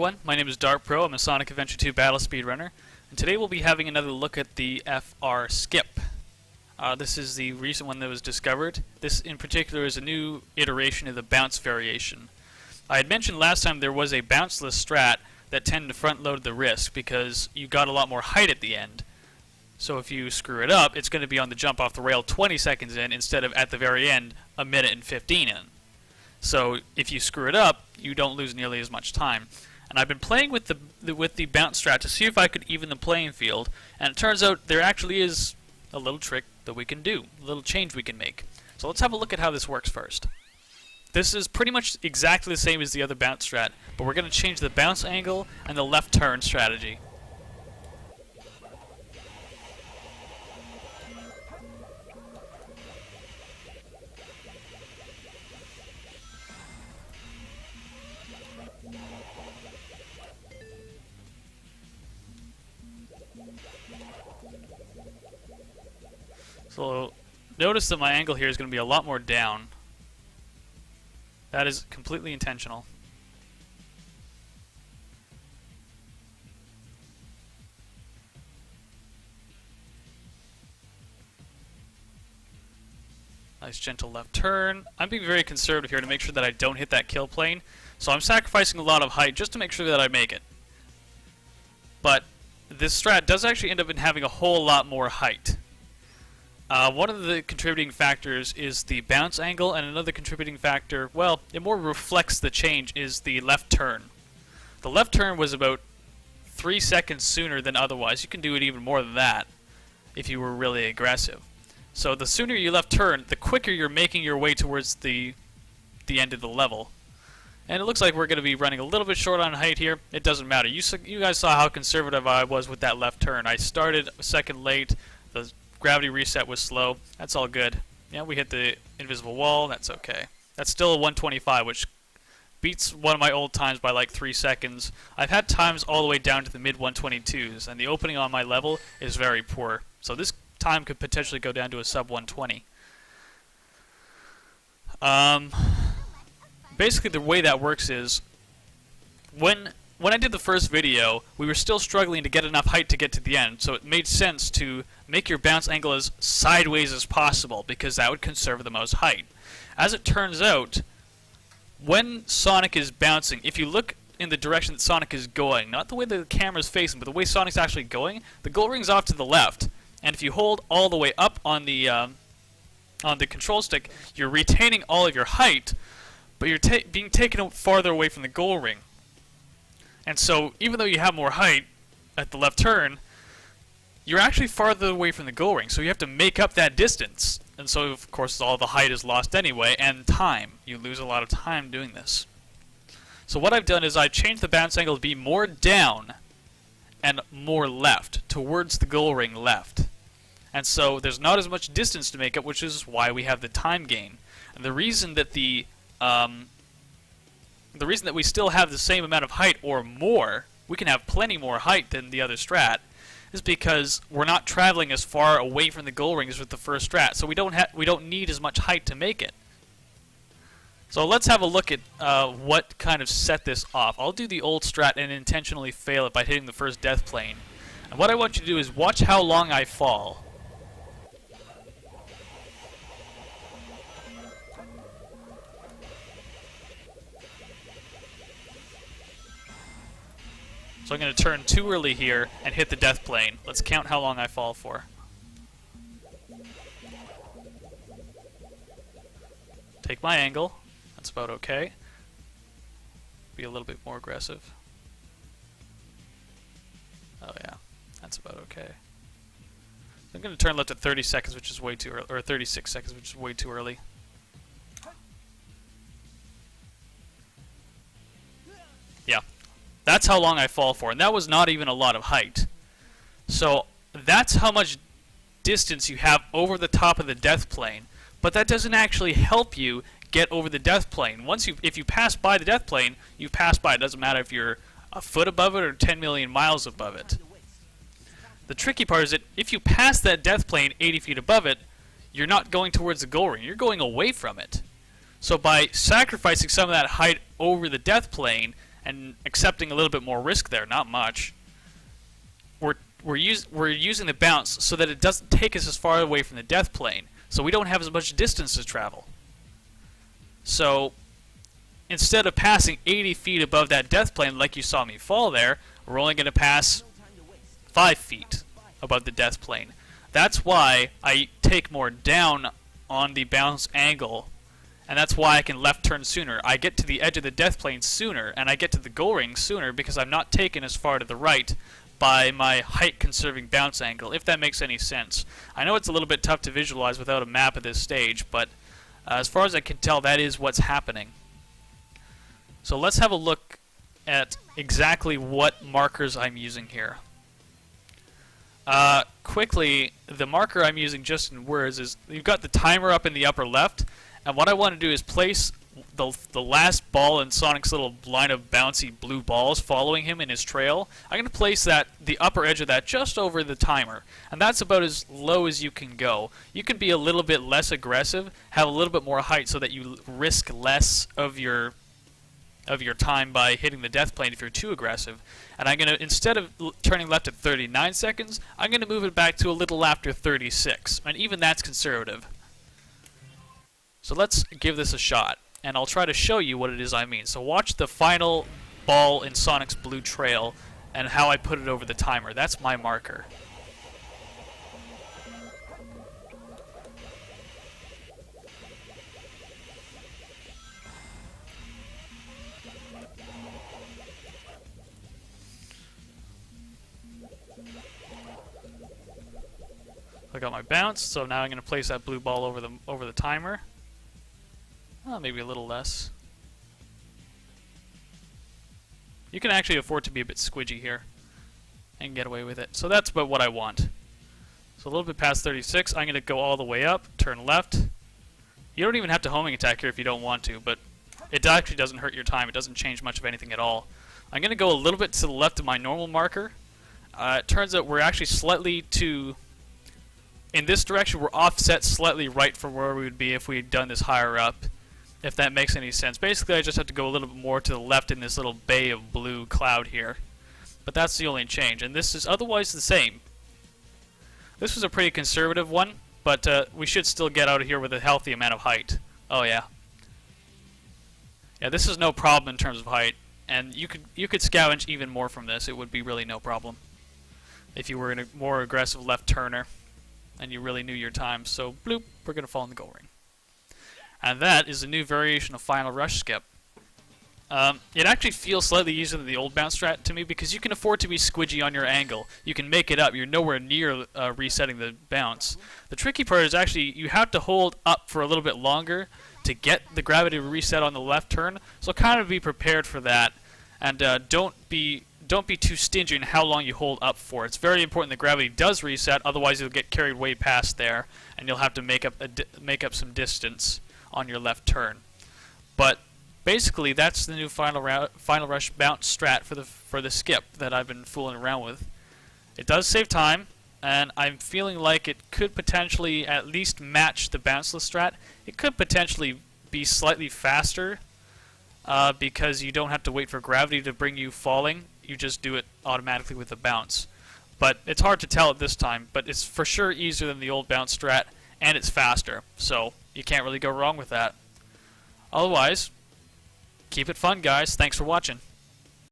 everyone, my name is Dark Pro. I'm a Sonic Adventure 2 battle speedrunner, and today we'll be having another look at the FR skip. This is the recent one that was discovered. This in particular is a new iteration of the bounce variation. I had mentioned last time there was a bounceless strat that tended to front load the risk because you got a lot more height at the end. So if you screw it up, it's going to be on the jump off the rail 20 seconds in instead of at the very end a minute and 15 in. So if you screw it up, you don't lose nearly as much time. And I've been playing with the bounce strat to see if I could even the playing field, and it turns out there actually is a little trick that we can do, a little change we can make. So let's have a look at how this works first. This is pretty much exactly the same as the other bounce strat, but we're going to change the bounce angle and the left turn strategy. So notice that my angle here is going to be a lot more down. That is completely intentional. Nice gentle left turn. I'm being very conservative here to make sure that I don't hit that kill plane. So I'm sacrificing a lot of height just to make sure that I make it. But this strat does actually end up in having a whole lot more height. One of the contributing factors is the bounce angle, and another contributing factor, well, it more reflects the change, is the left turn. The left turn was about 3 seconds sooner than otherwise. You can do it even more than that if you were really aggressive. So the sooner you left turn, the quicker you're making your way towards the end of the level. And it looks like we're going to be running a little bit short on height here. It doesn't matter. You guys saw how conservative I was with that left turn. I started a second late. The gravity reset was slow. That's all good. Yeah, we hit the invisible wall. That's okay. That's still a 125, which beats one of my old times by like 3 seconds. I've had times all the way down to the mid 122s, and the opening on my level is very poor. So this time could potentially go down to a sub 120. Basically, the way that works is when I did the first video, we were still struggling to get enough height to get to the end, so it made sense to make your bounce angle as sideways as possible, because that would conserve the most height. As it turns out, when Sonic is bouncing, if you look in the direction that Sonic is going, not the way the camera's facing, but the way Sonic's actually going, the goal ring's off to the left, and if you hold all the way up on the control stick, you're retaining all of your height, but you're being taken farther away from the goal ring. And so, even though you have more height at the left turn, you're actually farther away from the goal ring, so you have to make up that distance. And so, of course, all the height is lost anyway, and time. You lose a lot of time doing this. So what I've done is I've changed the bounce angle to be more down and more left, towards the goal ring left. And so there's not as much distance to make up, which is why we have the time gain. And the reason that the reason that we still have the same amount of height or more, we can have plenty more height than the other strat, is because we're not traveling as far away from the goal ring as with the first strat, so we don't need as much height to make it. So let's have a look at what kind of set this off. I'll do the old strat and intentionally fail it by hitting the first death plane. And what I want you to do is watch how long I fall. So I'm going to turn too early here and hit the death plane. Let's count how long I fall for. Take my angle. That's about okay. Be a little bit more aggressive. Oh yeah, that's about okay. I'm going to turn left at 30 seconds, which is way too early, or 36 seconds, which is way too early. Yeah. That's how long I fall for, and that was not even a lot of height. So that's how much distance you have over the top of the death plane, but that doesn't actually help you get over the death plane. If you pass by the death plane, you pass by. It doesn't matter if you're a foot above it or 10 million miles above it. The tricky part is that if you pass that death plane 80 feet above it, you're not going towards the goal ring, you're going away from it. So by sacrificing some of that height over the death plane and accepting a little bit more risk there, not much. We're using the bounce so that it doesn't take us as far away from the death plane, so we don't have as much distance to travel. So instead of passing 80 feet above that death plane like you saw me fall there, we're only going to pass 5 feet above the death plane. That's why I take more down on the bounce angle, and that's why I can left turn sooner. I get to the edge of the death plane sooner, and I get to the goal ring sooner because I'm not taken as far to the right by my height conserving bounce angle, if that makes any sense. I know it's a little bit tough to visualize without a map at this stage, but as far as I can tell, that is what's happening. So let's have a look at exactly what markers I'm using here. Quickly, the marker I'm using just in words is, you've got the timer up in the upper left, and what I want to do is place the last ball in Sonic's little line of bouncy blue balls following him in his trail. I'm going to place the upper edge of that just over the timer, and that's about as low as you can go. You can be a little bit less aggressive, have a little bit more height so that you risk less of your time by hitting the death plane if you're too aggressive. And I'm going to, instead of turning left at 39 seconds, I'm going to move it back to a little after 36, and even that's conservative. So let's give this a shot, and I'll try to show you what it is I mean. So watch the final ball in Sonic's blue trail and how I put it over the timer. That's my marker. I got my bounce, so now I'm going to place that blue ball over the timer. Maybe a little less. You can actually afford to be a bit squidgy here and get away with it. So that's about what I want. So a little bit past 36, I'm going to go all the way up, turn left. You don't even have to homing attack here if you don't want to, but it actually doesn't hurt your time. It doesn't change much of anything at all. I'm going to go a little bit to the left of my normal marker. It turns out we're actually slightly to... In this direction, we're offset slightly right from where we would be if we had done this higher up, if that makes any sense. Basically, I just have to go a little bit more to the left in this little bay of blue cloud here. But that's the only change, and this is otherwise the same. This was a pretty conservative one, but we should still get out of here with a healthy amount of height. Oh yeah. Yeah, this is no problem in terms of height, and you could scavenge even more from this. It would be really no problem if you were in a more aggressive left turner and you really knew your time. So bloop, we're going to fall in the goal ring. And that is a new variation of Final Rush skip. It actually feels slightly easier than the old bounce strat to me because you can afford to be squidgy on your angle. You can make it up. You're nowhere near resetting the bounce. The tricky part is actually you have to hold up for a little bit longer to get the gravity reset on the left turn. So kind of be prepared for that, and don't be too stingy in how long you hold up for. It's very important the gravity does reset, otherwise you'll get carried way past there, and you'll have to make up some distance on your left turn. But basically, that's the new Final Rush bounce strat for the skip that I've been fooling around with. It does save time, and I'm feeling like it could potentially at least match the bounceless strat. It could potentially be slightly faster because you don't have to wait for gravity to bring you falling. You just do it automatically with the bounce. But it's hard to tell at this time, but it's for sure easier than the old bounce strat, and it's faster, so you can't really go wrong with that. Otherwise, keep it fun, guys. Thanks for watching.